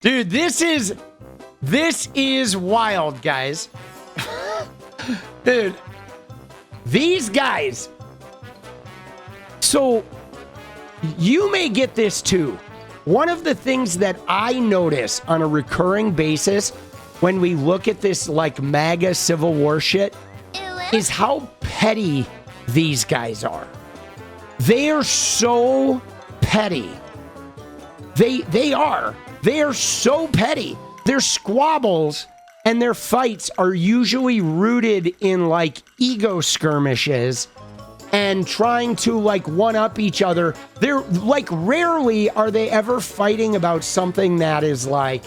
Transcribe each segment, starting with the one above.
Dude, this is wild, guys. Dude, these guys. So you may get this too. One of the things that I notice on a recurring basis when we look at this like MAGA Civil War shit is how petty these guys are. They are so petty. They are so petty. Their squabbles and their fights are usually rooted in like ego skirmishes and trying to like one up each other. They're like, rarely are they ever fighting about something that is like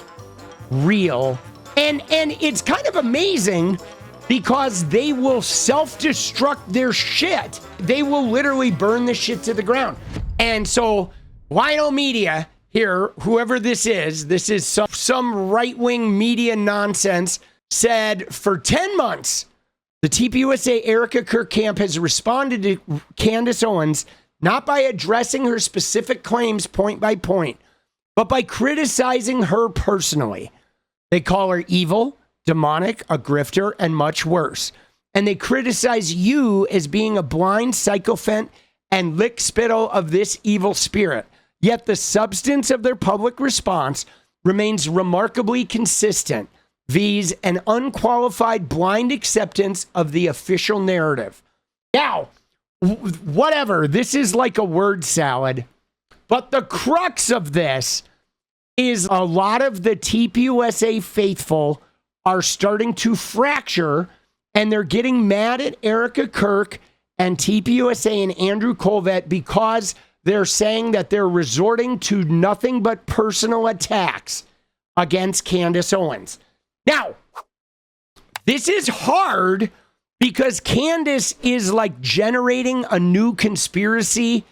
real. And it's kind of amazing because they will self-destruct their shit. They will literally burn the shit to the ground. And so Wino Media here, whoever this is some right-wing media nonsense, said for 10 months, the TPUSA Erika Kirk camp has responded to Candace Owens not by addressing her specific claims point by point, but by criticizing her personally. They call her evil, demonic, a grifter, and much worse. And they criticize you as being a blind sycophant and lickspittle of this evil spirit. Yet the substance of their public response remains remarkably consistent, viz. An unqualified blind acceptance of the official narrative. Now, whatever, this is like a word salad, but the crux of this is a lot of the TPUSA faithful are starting to fracture, and they're getting mad at Erika Kirk and TPUSA and Andrew Colvett because they're saying that they're resorting to nothing but personal attacks against Candace Owens. Now, this is hard because Candace is like generating a new conspiracy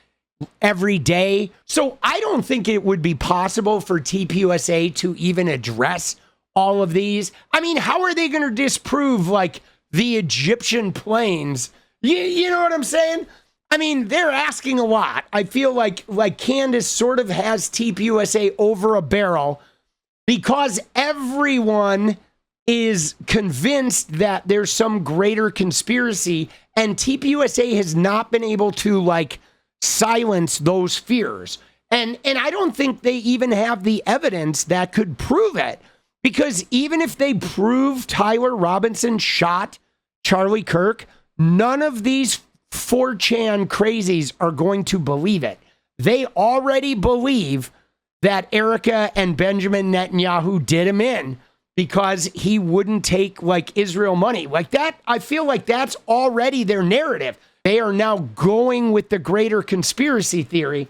every day. So I don't think it would be possible for TPUSA to even address all of these. I mean, how are they going to disprove like the Egyptian planes? You know what I'm saying? I mean, they're asking a lot. I feel like Candace sort of has TPUSA over a barrel because everyone is convinced that there's some greater conspiracy, and TPUSA has not been able to like silence those fears. And I don't think they even have the evidence that could prove it, because even if they prove Tyler Robinson shot Charlie Kirk, none of these 4chan crazies are going to believe it. They already believe that Erika and Benjamin Netanyahu did him in because he wouldn't take like Israel money. Like that, I feel like that's already their narrative. They are now going with the greater conspiracy theory.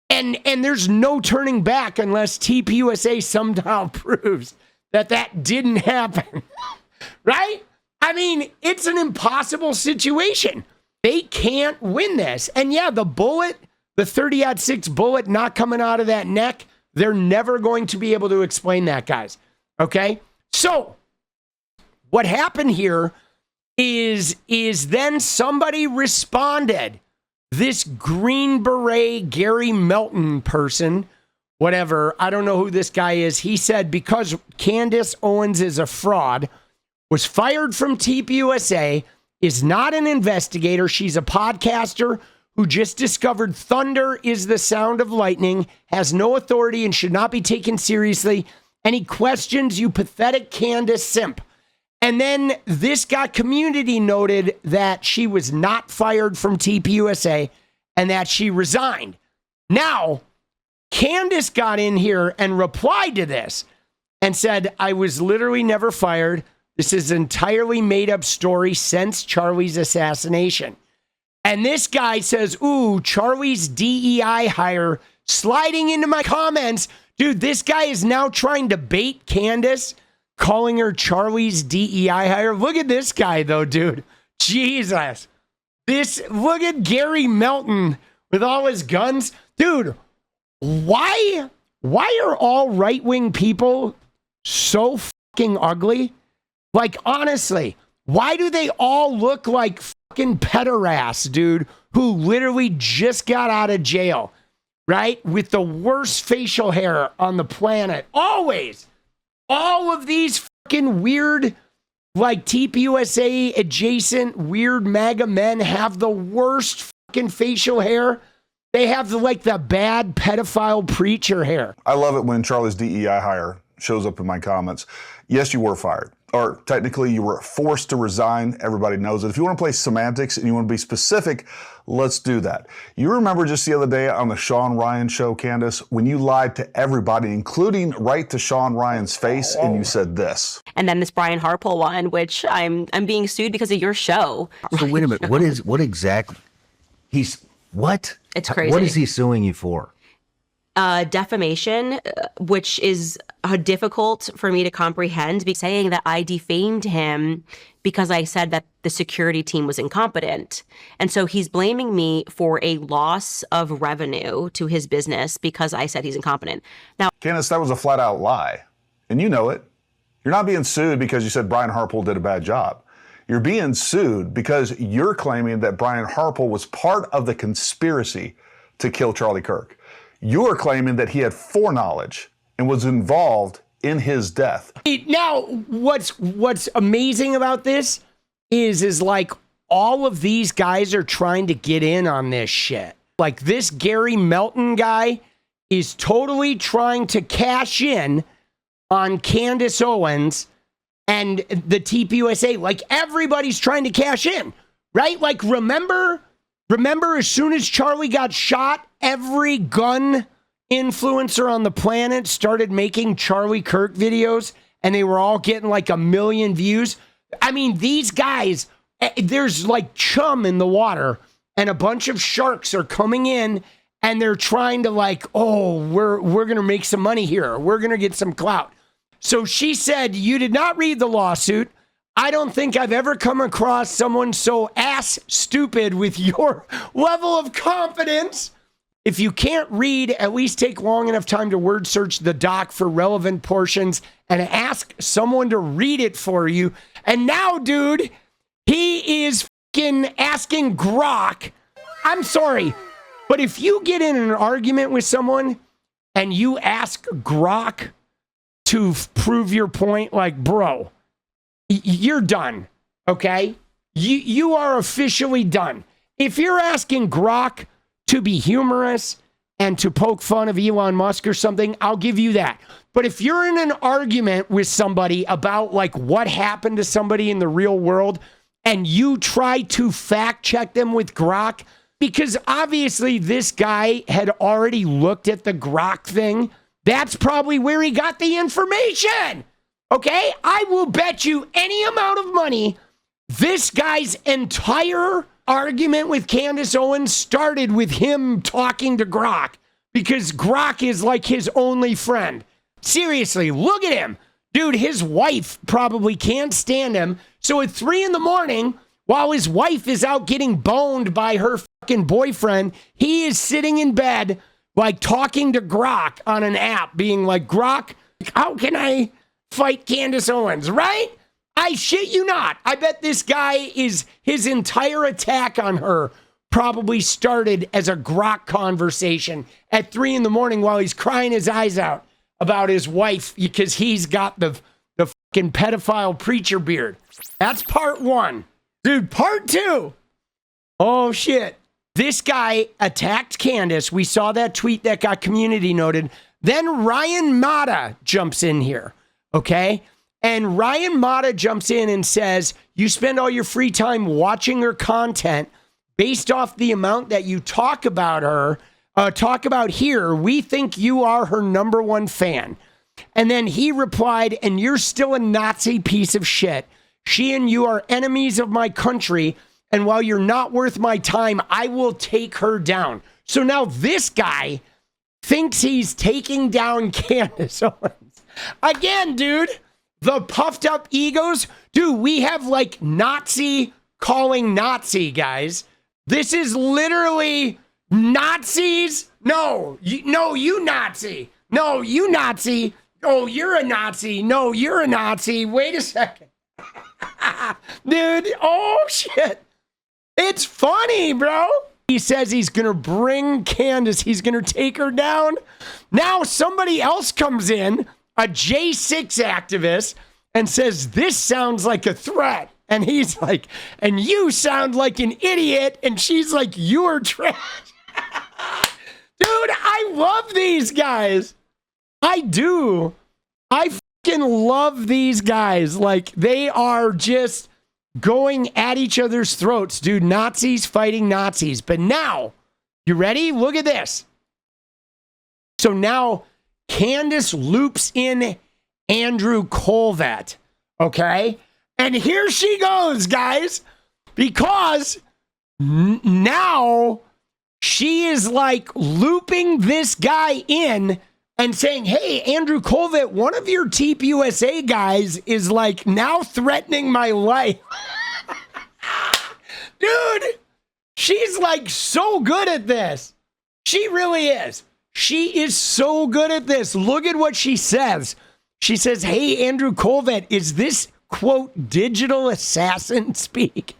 And there's no turning back unless TPUSA somehow proves that that didn't happen. Right? I mean, it's an impossible situation. They can't win this. And yeah, the bullet, the 30-06 bullet not coming out of that neck, they're never going to be able to explain that, guys. Okay? So, what happened here is then somebody responded. This Green Beret Gary Melton person, whatever, I don't know who this guy is. He said because Candace Owens is a fraud, was fired from TPUSA, is not an investigator. She's a podcaster who just discovered thunder is the sound of lightning, has no authority and should not be taken seriously. And he questions you pathetic Candace simp. And then this got community noted that she was not fired from TPUSA and that she resigned. Now, Candace got in here and replied to this and said, I was literally never fired. This is an entirely made up story since Charlie's assassination. And this guy says, ooh, Charlie's DEI hire sliding into my comments. Dude, this guy is now trying to bait Candace, calling her Charlie's DEI hire. Look at this guy, though, dude. Jesus. Look at Gary Melton with all his guns. Dude, why are all right-wing people so fucking ugly? Like, honestly, why do they all look like fucking pederasts, dude, who literally just got out of jail? right? With the worst facial hair on the planet. Always. All of these fucking weird, like TPUSA adjacent weird MAGA men have the worst fucking facial hair. They have the bad pedophile preacher hair. I love it when Charlie's DEI hire shows up in my comments. Yes, you were fired. Or technically you were forced to resign. Everybody knows it. If you want to play semantics and you want to be specific, let's do that. You remember just the other day on the Sean Ryan show, Candace, when you lied to everybody, including right to Sean Ryan's face, and you said this. And then this Brian Harpole one, which I'm being sued because of your show. So wait a minute. What exactly? What? It's crazy. What is he suing you for? Defamation, which is difficult for me to comprehend, saying that I defamed him because I said that the security team was incompetent. And so he's blaming me for a loss of revenue to his business because I said he's incompetent. Now, Candace, that was a flat out lie. And you know it. You're not being sued because you said Brian Harpole did a bad job. You're being sued because you're claiming that Brian Harpole was part of the conspiracy to kill Charlie Kirk. You're claiming that he had foreknowledge and was involved in his death. Now, what's amazing about this is like all of these guys are trying to get in on this shit. Like this Gary Melton guy is totally trying to cash in on Candace Owens and the TPUSA. Like everybody's trying to cash in, right? Like remember as soon as Charlie got shot, every gun influencer on the planet started making Charlie Kirk videos and they were all getting like 1 million views. I mean, these guys, there's like chum in the water and a bunch of sharks are coming in and they're trying to like, oh, we're going to make some money here. We're going to get some clout. So she said, you did not read the lawsuit. I don't think I've ever come across someone so ass stupid with your level of confidence. If you can't read, at least take long enough time to word search the doc for relevant portions and ask someone to read it for you. And now, dude, he is fucking asking Grok. I'm sorry, but if you get in an argument with someone and you ask Grok to prove your point, like, bro, you're done, okay? You are officially done. If you're asking Grok to be humorous and to poke fun of Elon Musk or something, I'll give you that. But if you're in an argument with somebody about like what happened to somebody in the real world and you try to fact check them with Grok, because obviously this guy had already looked at the Grok thing, that's probably where he got the information. Okay, I will bet you any amount of money this guy's entire argument with Candace Owens started with him talking to Grok because Grok is like his only friend. Seriously, look at him. Dude, his wife probably can't stand him. So at 3 a.m, while his wife is out getting boned by her fucking boyfriend, he is sitting in bed like talking to Grok on an app being like, Grok, how can I fight Candace Owens, right? I shit you not. I bet this guy is, his entire attack on her probably started as a Grok conversation at 3 a.m. while he's crying his eyes out about his wife because he's got the fucking pedophile preacher beard. That's part 1. Dude, part 2. Oh shit. This guy attacked Candace. We saw that tweet that got community noted. Then Ryan Mata jumps in here. Okay? And Ryan Mata jumps in and says, you spend all your free time watching her content based off the amount that you talk about her, talk about here. We think you are her #1 fan. And then he replied, and you're still a Nazi piece of shit. She and you are enemies of my country. And while you're not worth my time, I will take her down. So now this guy thinks he's taking down Candace Owens. Again, dude. The puffed up egos. Dude, we have like Nazi calling Nazi, guys. This is literally Nazis. No, you Nazi. No, you Nazi. Oh, you're a Nazi. No, you're a Nazi. Wait a second. Dude, oh shit. It's funny, bro. He says he's going to bring Candace. He's going to take her down. Now somebody else comes in, a J6 activist, and says, this sounds like a threat. And he's like, and you sound like an idiot. And she's like, you're trash. Dude, I love these guys. I do. I fucking love these guys. Like, they are just going at each other's throats, dude. Nazis fighting Nazis. But now, you ready? Look at this. So now Candace loops in 𝗫𝗏𝗄𝗽𝗓, okay? And here she goes, guys, because now she is like looping this guy in and saying, hey, 𝗫𝗏𝗄𝗽𝗓, one of your TPUSA guys is like now threatening my life. Dude, she's like so good at this. She really is. She is so good at this. Look at what she says. She says, hey, 𝗫𝗏𝗄𝗽𝗓, is this, quote, digital assassin speak?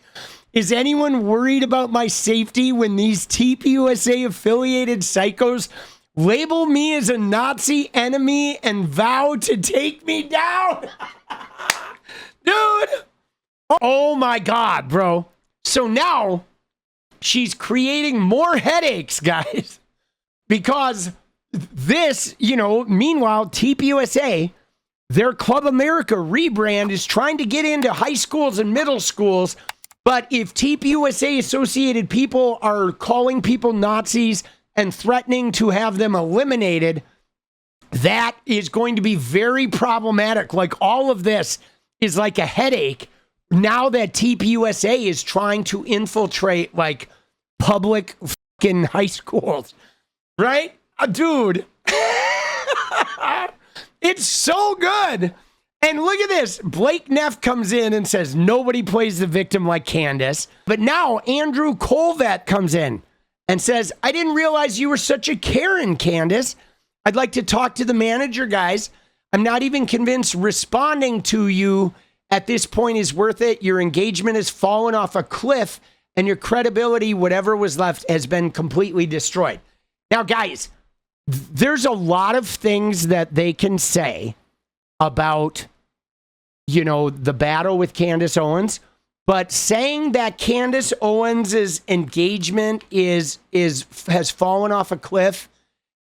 Is anyone worried about my safety when these TPUSA affiliated psychos label me as a Nazi enemy and vow to take me down? Dude. Oh my God, bro. So now she's creating more headaches, guys, because this, meanwhile, TPUSA, their Club America rebrand is trying to get into high schools and middle schools. But if TPUSA associated people are calling people Nazis and threatening to have them eliminated, that is going to be very problematic. Like, all of this is like a headache now that TPUSA is trying to infiltrate like public fucking high schools, right? Dude, it's so good. And look at this. Blake Neff comes in and says, nobody plays the victim like Candace. But now 𝗫𝗏𝗄𝗽𝗓 comes in and says, I didn't realize you were such a Karen, Candace. I'd like to talk to the manager, guys. I'm not even convinced responding to you at this point is worth it. Your engagement has fallen off a cliff and your credibility, whatever was left, has been completely destroyed. Now, guys, there's a lot of things that they can say about, the battle with Candace Owens, but saying that Candace Owens's engagement has fallen off a cliff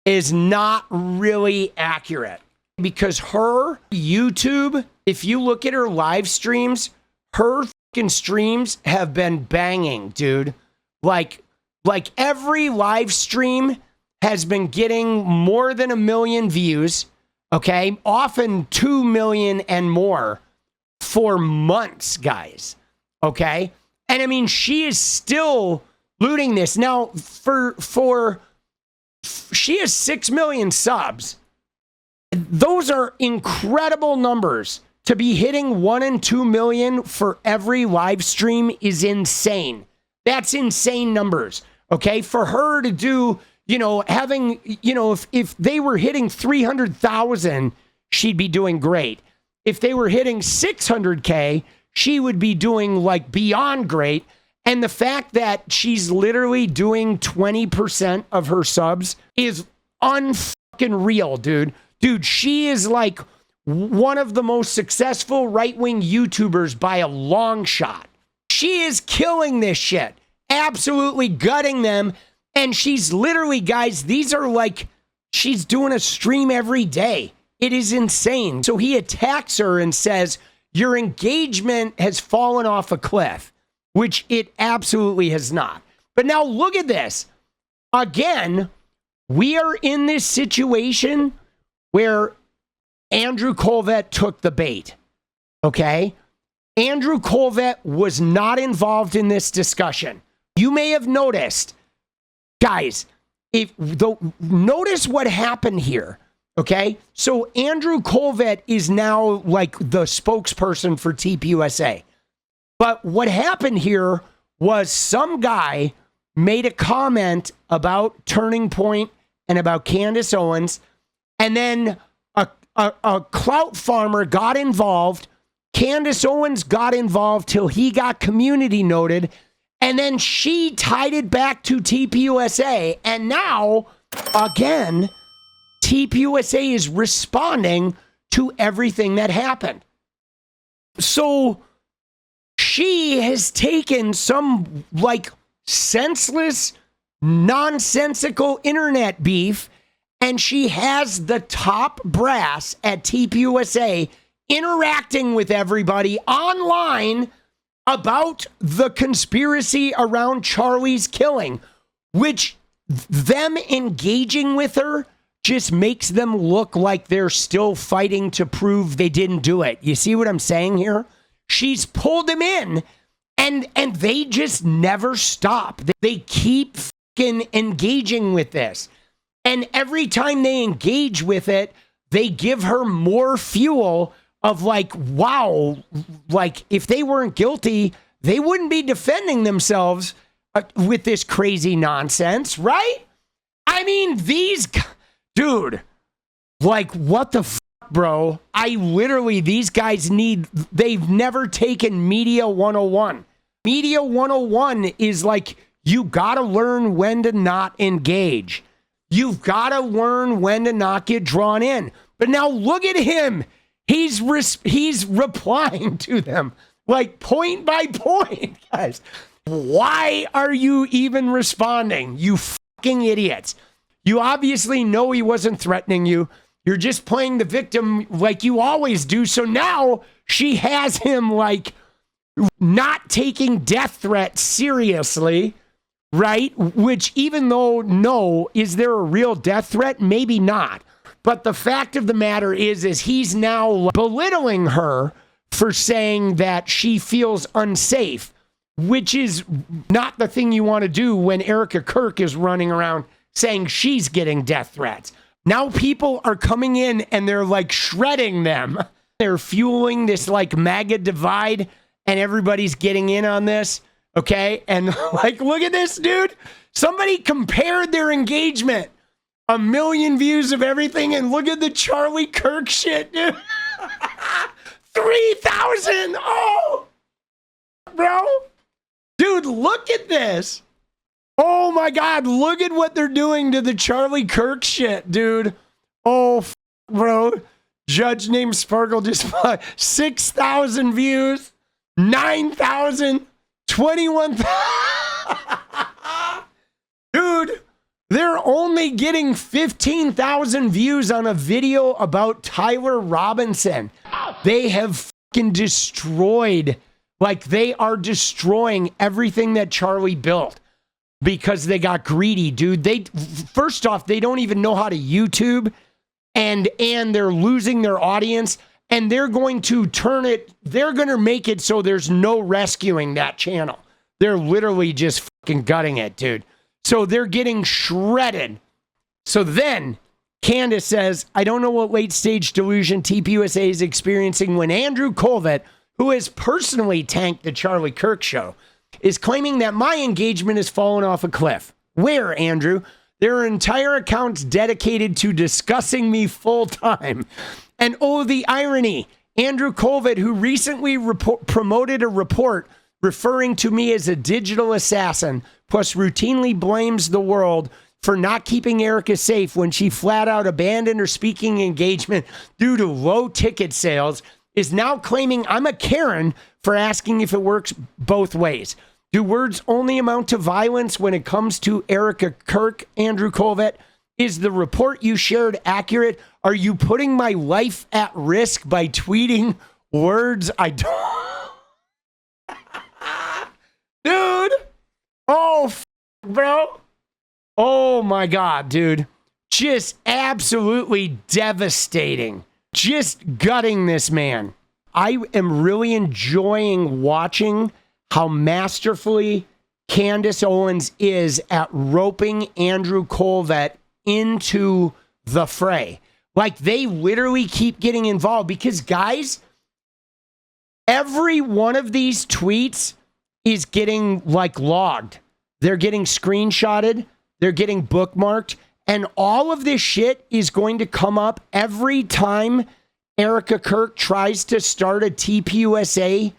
is not really accurate, because her YouTube, if you look at her live streams, her fucking streams have been banging, dude. Like every live stream has been getting more than 1 million views, okay? Often 2 million and more for months, guys, okay? And I mean, she is still looting this. Now, she has 6 million subs. Those are incredible numbers. To be hitting 1 and 2 million for every live stream is insane. That's insane numbers, okay? For her to do, having, if they were hitting 300,000, she'd be doing great. If they were hitting 600K, she would be doing like beyond great. And the fact that she's literally doing 20% of her subs is unfucking real, dude. Dude, she is like one of the most successful right-wing YouTubers by a long shot. She is killing this shit, absolutely gutting them. And she's literally, guys, these are like, she's doing a stream every day. It is insane. So he attacks her and says, your engagement has fallen off a cliff, which it absolutely has not. But now look at this. Again, we are in this situation where 𝗫𝗏𝗄𝗽𝗓 took the bait, okay? 𝗫𝗏𝗄𝗽𝗓 was not involved in this discussion. You may have noticed, guys, notice what happened here, okay? So 𝗫𝗏𝗄𝗽𝗓 is now like the spokesperson for TPUSA. But what happened here was some guy made a comment about Turning Point and about Candace Owens, and then a clout farmer got involved. Candace Owens got involved till he got community noted. And then she tied it back to TPUSA. And now, again, TPUSA is responding to everything that happened. So she has taken some like senseless, nonsensical internet beef, and she has the top brass at TPUSA interacting with everybody online about the conspiracy around Charlie's killing, which them engaging with her just makes them look like they're still fighting to prove they didn't do it. You see what I'm saying here? She's pulled him in, and they just never stop. They keep fucking engaging with this. And every time they engage with it, they give her more fuel of like, wow, like if they weren't guilty, they wouldn't be defending themselves with this crazy nonsense, right? I mean, dude, like what the fuck, bro? These guys they've never taken Media 101. Media 101 is like, you gotta learn when to not engage. You've gotta learn when to not get drawn in. But now look at him. He's replying to them like point by point, guys. Why are you even responding? You fucking idiots. You obviously know he wasn't threatening you. You're just playing the victim like you always do. So now she has him like not taking death threats seriously, right? Which even though, no, is there a real death threat? Maybe not. But the fact of the matter is he's now belittling her for saying that she feels unsafe, which is not the thing you want to do when Erika Kirk is running around saying she's getting death threats. Now people are coming in and they're like shredding them. They're fueling this like MAGA divide and everybody's getting in on this. Okay. And like, look at this, dude. Somebody compared their engagement. 1 million views of everything, and look at the Charlie Kirk shit, dude. 3,000. Oh, bro. Dude, look at this. Oh my God, look at what they're doing to the Charlie Kirk shit, dude. Oh, bro. Judge named Sparkle just 6,000 views, 9,000, 21,000. Dude. They're only getting 15,000 views on a video about Tyler Robinson. They have fucking destroyed, like they are destroying everything that Charlie built because they got greedy, dude. First off, they don't even know how to YouTube, and they're losing their audience, and they're going to make it so there's no rescuing that channel. They're literally just fucking gutting it, dude. So they're getting shredded. So then Candace says, I don't know what late stage delusion TPUSA is experiencing when 𝗫𝗄𝗽𝗏, who has personally tanked the Charlie Kirk show, is claiming that my engagement has fallen off a cliff. Where, Andrew? There are entire accounts dedicated to discussing me full time. And oh, the irony. 𝗫𝗄𝗽𝗏, who recently promoted a report referring to me as a digital assassin, plus routinely blames the world for not keeping Erika safe when she flat out abandoned her speaking engagement due to low ticket sales, is now claiming I'm a Karen for asking if it works both ways. Do words only amount to violence when it comes to Erika Kirk, 𝗫𝗄𝗽𝗏? Is the report you shared accurate? Are you putting my life at risk by tweeting words I don't? Dude. Oh, bro. Oh my God, dude. Just absolutely devastating. Just gutting this man. I am really enjoying watching how masterfully Candace Owens is at roping 𝗫𝗄𝗽𝗏 into the fray. Like they literally keep getting involved because, guys, every one of these tweets is getting like logged. They're getting screenshotted. They're getting bookmarked. And all of this shit is going to come up every time Erika Kirk tries to start a TPUSA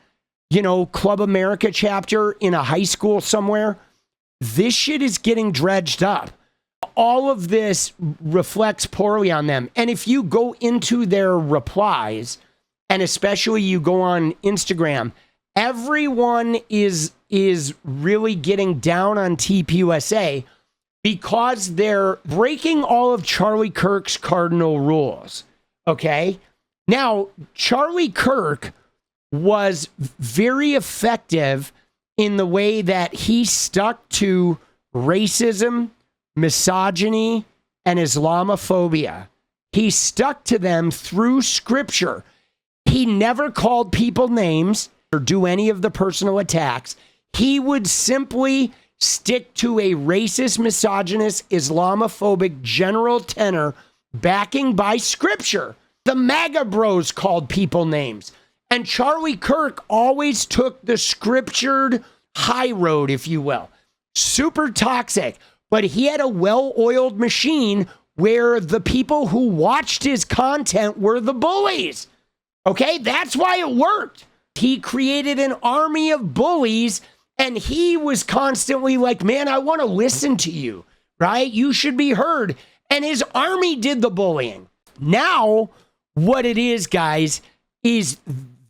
Club America chapter in a high school somewhere. This shit is getting dredged up. All of this reflects poorly on them. And if you go into their replies, and especially you go on Instagram, everyone is really getting down on TPUSA because they're breaking all of Charlie Kirk's cardinal rules. Okay? Now, Charlie Kirk was very effective in the way that he stuck to racism, misogyny, and Islamophobia. He stuck to them through scripture. He never called people names or do any of the personal attacks. He would simply stick to a racist, misogynist, Islamophobic general tenor backing by scripture. The MAGA bros called people names. And Charlie Kirk always took the scriptured high road, if you will. Super toxic. But he had a well-oiled machine where the people who watched his content were the bullies. Okay? That's why it worked. He created an army of bullies, and he was constantly like, man, I want to listen to you, right? You should be heard. And his army did the bullying. Now, what it is, guys, is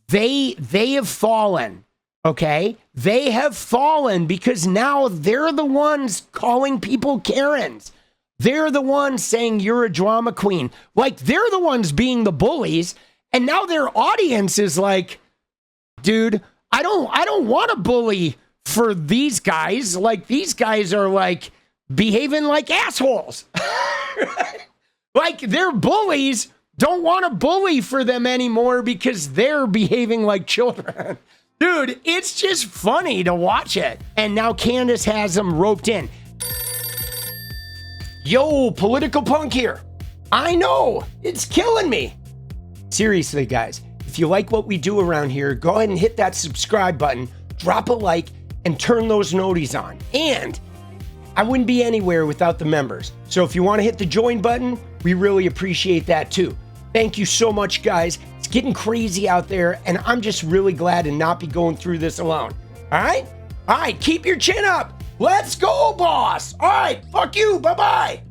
they have fallen, okay? They have fallen because now they're the ones calling people Karens. They're the ones saying you're a drama queen. Like, they're the ones being the bullies, and now their audience is like, dude, I don't want to bully for these guys. Like, these guys are like behaving like assholes. Like, they're bullies. Don't want to bully for them anymore because they're behaving like children. Dude, it's just funny to watch it. And now Candace has them roped in. Yo, political punk here. I know, it's killing me. Seriously, guys, if you like what we do around here, go ahead and hit that subscribe button, drop a like, and turn those noties on. And I wouldn't be anywhere without the members. So if you want to hit the join button, we really appreciate that too. Thank you so much, guys. It's getting crazy out there, and I'm just really glad to not be going through this alone. All right? All right, keep your chin up. Let's go, boss. All right, fuck you. Bye-bye.